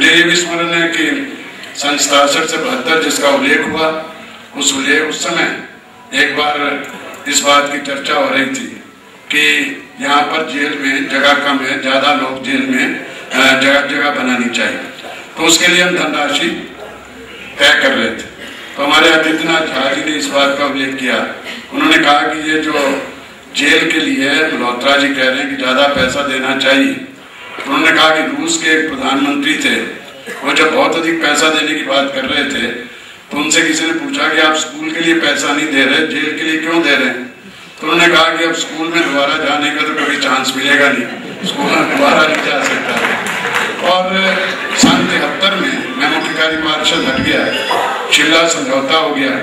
मुझे ये भी स्मरण है कि सन 67 से 72 जिसका उल्लेख हुआ, उस समय एक बार इस बात की चर्चा हो रही थी कि यहाँ पर जेल में जगह कम है, ज़्यादा लोग जेल में जगह बनानी चाहिए। तो उसके लिए हम धनराशि तय कर रहे थे। तो हमारे आदित्यनाथ झा जी ने इस बात का उल्लेख किया। उन्होंने कहा कि ये जो जेल के लिए मल्होत्रा जी कह रहे हैं कि ज़्यादा पैसा देना चाहिए। तो उन्होंने कहा कि रूस के एक प्रधानमंत्री थे, वो जब बहुत अधिक पैसा देने की बात कर रहे थे तो उनसे किसी ने पूछा कि आप स्कूल के लिए पैसा नहीं दे रहे, जेल के लिए क्यों दे रहे हैं? तो उन्होंने कहा कि अब स्कूल में दोबारा जाने का तो कभी चांस मिलेगा नहीं, स्कूल में दोबारा नहीं जा सकता। और सन 73 में मैं मुख्य कार्य पार्षद हट गया, शिमला समझौता हो गया,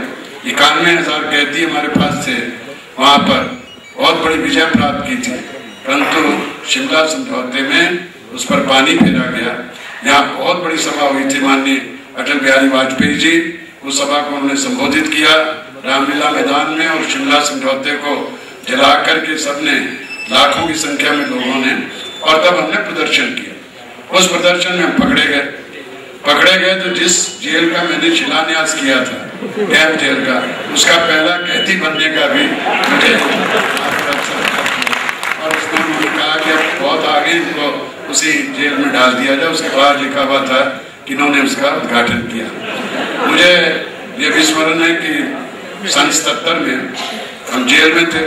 91,000 कैदी हमारे पास थे, वहाँ पर बहुत बड़ी विजय प्राप्त की थी, परंतु शिमला समझौते में उस पर पानी फेरा गया। यहाँ बहुत बड़ी सभा हुई थी, माननीय अटल बिहारी वाजपेयी जी उस सभा को उन्होंने संबोधित किया रामलीला मैदान में, और शिमला समझौते को जला करके सबने, लाखों की संख्या में लोगों ने, और तब हमने प्रदर्शन किया। उस प्रदर्शन में हम पकड़े गए तो जिस जेल का मैंने शिलान्यास किया था, कैंप जेल का, उसका पहला कैदी बनने का भी मुझे, और उसने कहा कि अब बहुत आगे इनको उसी जेल में डाल दिया जाए। उसके बाद लिखा हुआ था कि इन्होंने उसका उद्घाटन किया। मुझे ये भी स्मरण है कि सन 77 में हम जेल में थे,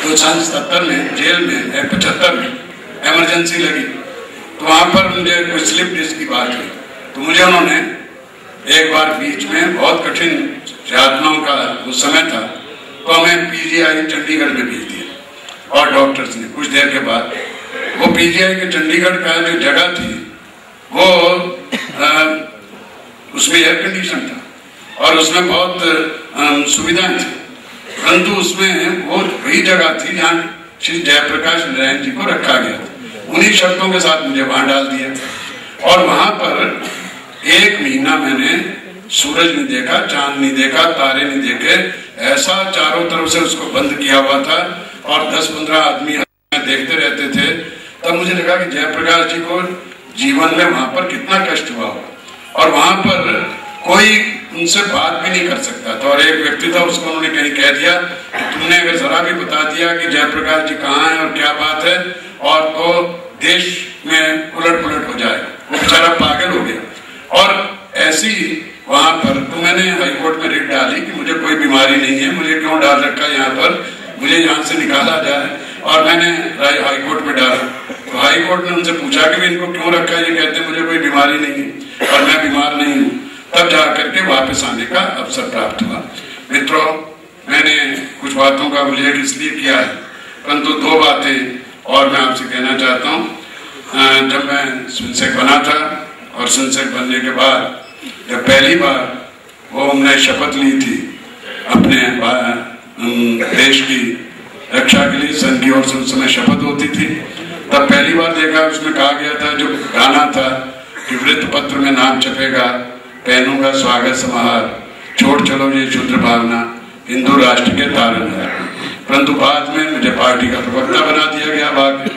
तो सन 77 में जेल में 75 में इमरजेंसी लगी, तो वहाँ पर मुझे कोई स्लिप डिस्क की बात हुई, तो मुझे उन्होंने एक बार बीच में बहुत कठिन यातनाओं का उस समय था, तो हमें पीजीआई चंडीगढ़ में भेज दिया। और डॉक्टर्स ने कुछ देर के बाद, वो पीजीआई के चंडीगढ़ का जो जगह थी वो उसमें एयर कंडीशन था और उसमें बहुत सुविधाएं थी, परंतु उसमें वो वही जगह थी जहाँ श्री जयप्रकाश नारायण जी को रखा गया था। उन्हीं शर्तों के साथ मुझे वहां डाल दिया, और वहां पर 1 महीना मैंने सूरज नहीं देखा, चांद नहीं देखा, तारे नहीं देखे, ऐसा चारों तरफ से उसको बंद किया हुआ था, और 10-15 आदमी देखते रहते थे। तब मुझे लगा कि जयप्रकाश जी को जीवन में वहां पर कितना कष्ट हुआ, और वहां पर कोई उनसे बात भी नहीं कर सकता था। और एक व्यक्ति था, उसको उन्होंने कहीं कह दिया कि तुमने अगर जरा भी बता दिया कि जयप्रकाश जी कहाँ हैं और क्या बात है, और तो देश में उलट पुलट हो जाए। वो बेचारा पागल हो गया। और ऐसी वहां पर तो मैंने हाईकोर्ट में रिट डाली कि मुझे कोई बीमारी नहीं है, मुझे क्यों डाल रखा है यहाँ पर, मुझे यहाँ से निकाला जाए। और मैंने हाईकोर्ट में डाला, तो हाईकोर्ट ने उनसे पूछा कि इनको क्यों रखा है, ये कहते मुझे कोई बीमारी नहीं है और मैं बीमार नहीं हूँ। तब जा करके वापस आने का अवसर प्राप्त हुआ। मित्रों, मैंने कुछ बातों का उल्लेख इसलिए किया है, परंतु 2 बातें और मैं आपसे कहना चाहता हूँ। जब मैं संसद बना था, और संसद बनने के बाद जब पहली बार वो हमने शपथ ली थी अपने देश की रक्षा के लिए, संघ की ओर से उस समय शपथ होती थी, तब पहली बार देखा उसमें कहा गया था, जो गाना था कि वृत्त पत्र में नाम छपेगा, पहनूंगा स्वागत समाहार, छोड़ चलो ये शुद्र भावना, हिंदू राष्ट्र के तारनहार। परंतु बाद में मुझे पार्टी का प्रवक्ता बना दिया गया भाग्य।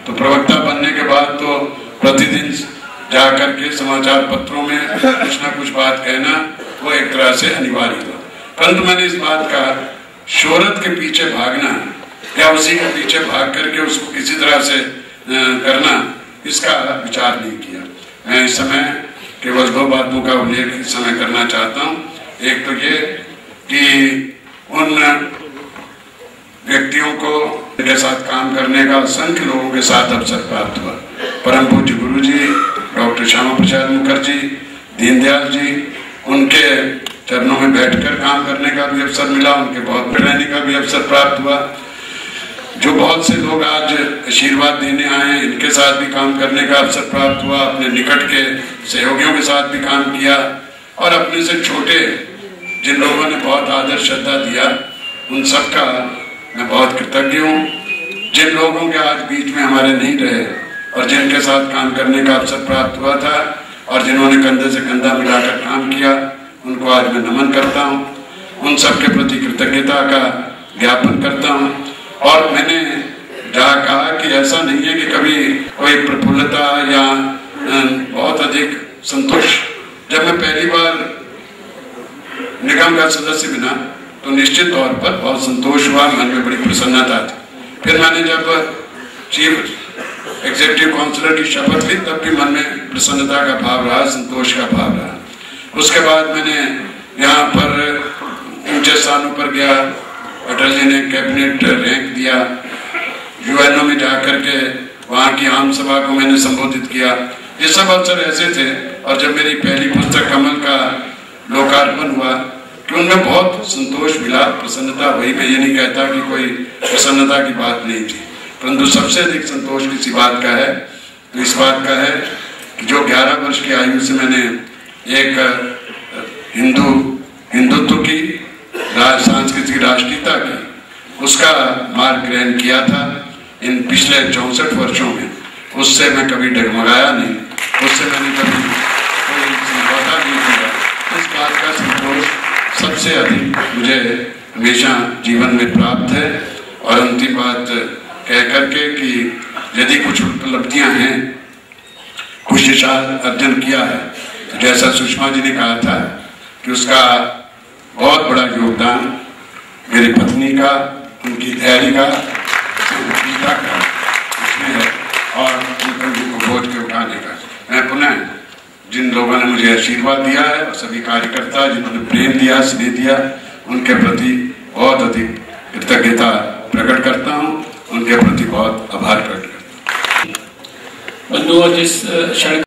तो प्रवक्ता बनने के बाद तो प्रतिदिन जा करके समाचार पत्रों में कुछ ना कुछ बात कहना वो एक तरह से अनिवार्य हुआ। परंतु मैंने इस बात का शोहरत के पीछे भागना या उसी के पीछे भाग करके उसको किसी तरह से करना, इसका विचार नहीं किया। मैं इस समय केवल 2 बातों का उल्लेख इस समय करना चाहता हूँ। एक तो ये कि उन व्यक्तियों को के साथ काम करने का असंख्य लोगों के साथ अवसर प्राप्त हुआ। परम पूज्य गुरु जी डॉक्टर श्यामा प्रसाद मुखर्जी, दीनदयाल जी, उनके चरणों में बैठकर काम करने का भी अवसर मिला, उनके बहुत रहने का भी अवसर प्राप्त हुआ। जो बहुत से लोग आज आशीर्वाद देने आए, इनके साथ भी काम करने का अवसर प्राप्त हुआ। अपने निकट के सहयोगियों के साथ भी काम किया, और अपने से छोटे जिन लोगों ने बहुत आदर श्रद्धा दिया, उन सबका मैं बहुत कृतज्ञ हूँ। जिन लोगों के आज बीच में हमारे नहीं रहे और जिनके साथ काम करने का अवसर प्राप्त हुआ था और जिन्होंने कंधे से कंधा मिलाकर काम किया, उनको आज मैं नमन करता हूँ। उन सबके प्रति कृतज्ञता का ज्ञापन करता हूँ। और मैंने जहाँ कहा कि ऐसा नहीं है कि कभी कोई प्रफुल्लता या बहुत अधिक संतोष। जब मैं पहली बार निगम का सदस्य बना तो निश्चित तौर पर बहुत संतोष हुआ, मन में बड़ी प्रसन्नता थी। फिर मैंने जब चीफ एग्जीक्यूटिव काउंसिलर की शपथ ली तब भी मन में प्रसन्नता का भाव रहा, संतोष का भाव रहा। उसके बाद मैंने यहाँ पर ऊंचे स्थानों पर गया, अटल जी ने कैबिनेट रैंक दिया, यूएनओ में जाकर के वहाँ की आम सभा को मैंने संबोधित किया। ये सब अवसर ऐसे थे। और जब मेरी पहली पुस्तक कमल का लोकार्पण हुआ कि उनमें बहुत संतोष मिला, प्रसन्नता हुई। मैं ये नहीं कहता कि कोई प्रसन्नता की बात नहीं थी, परंतु सबसे अधिक संतोष किसी बात का है तो इस बात का है कि जो 11 वर्ष की आयु से मैंने एक हिंदुत्व की सांस्कृतिक राष्ट्रीयता की उसका मार्ग ग्रहण किया था इन पिछले 64 वर्षों में, उससे मैं कभी डगमगाया नहीं, उससे मैंने कभी कोई समझौता नहीं किया। इस बात का संतोष सबसे अधिक मुझे हमेशा जीवन में प्राप्त है। और अंतिम बात कह करके कि यदि कुछ उपलब्धियां हैं, कुछ अर्जन किया है, तो जैसा सुषमा जी ने कहा था कि उसका बहुत बड़ा योगदान मेरी पत्नी का, उनकी धैर्य का, गीता का इसमें है और उनको बोझ के उठाने का। मैं पुनः जिन लोगों ने मुझे आशीर्वाद दिया है और सभी कार्यकर्ता जिन्होंने प्रेम दिया, स्नेह दिया, उनके प्रति बहुत अधिक कृतज्ञता प्रकट करता हूँ, उनके प्रति बहुत आभार प्रकट करता हूँ। बंधुओं, जिस क्षण